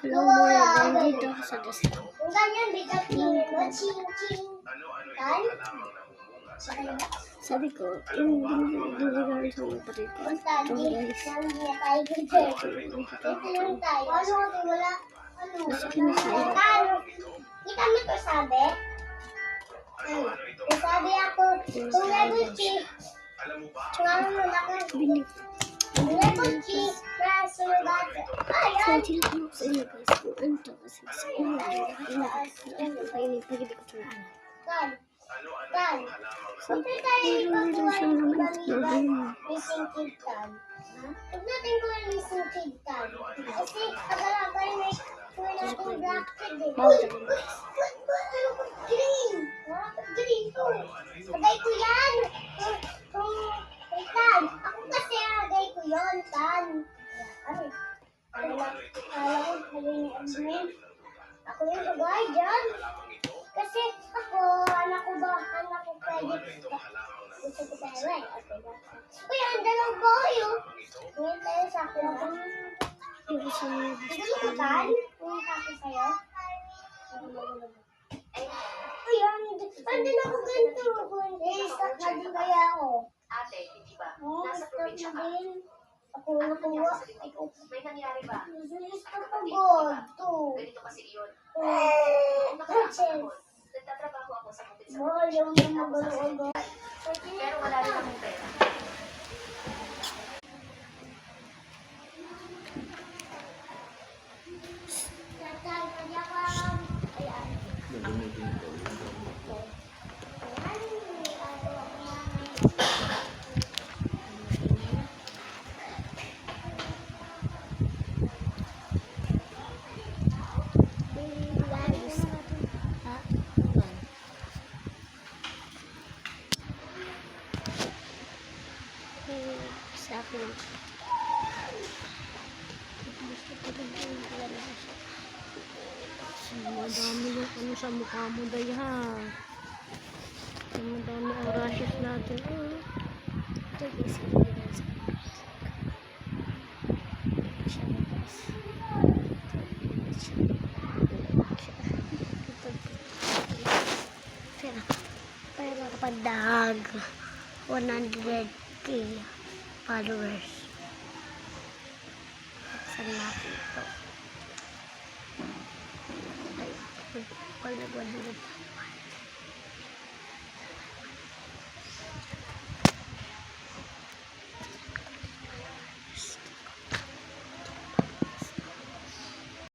Hello mga nandito ako sa Daslam. Kung ganyan, bitatingin mo, ching-ching. Kan? Sabi ko, yung binigay sa mga pati ko. Ito guys. Ito lang tayo. Ano kasi wala? Ano? Gusto kinasaya. Kita mo ito sabi? Sabi ako, kung level chief, tsaka mo nakan. Level chief, na sulat. So, tinatawag ko sa inyo guys kung ano to kasi sa una ay pag-ibig ko ito na ano. Kan? So, Kapag tayo meron siyang naman ito na ano. missing kid kan? Huwag natin ko yung missing kid kan. Kasi agal-agal na kuha natin black kid eh. Bawal ka rin. Green! Green to. Agay ko yan! Wait lang. Ako kasi agay ko yun, kan. Ay, kala ko ni admin. Ako yung agay dyan. Kasi ako, anak ko pwede. Gusto ko tayo eh. Uy, ang dalawang boyo. Ngayon tayo sa akin. Pero sa mga Gusto ko tan? Pumunta ako sa'yo. Uy, andun ako ganito. Stop na din kaya ako. Ate, hindi ba? Oo, Nasa stop probinsya na ka. din. Ako Ano nakuha. nangyari sa likod mo? May nangyari ba? Stop agad. To. Ganito kasi iyon. Oh, Noong nakaraang Rachel. panahon, nagtatrabaho ako sa bukid sa Mahal yung mga balong. pero wala rin akong pera. sa akin. Gusto ko rin yung lalabas. Madami yung ano sa mukha mo day ha. Madami ang rashes natin. Ito guys. Pero kapag 100k followers sa natin ito. Ay, pag nag 100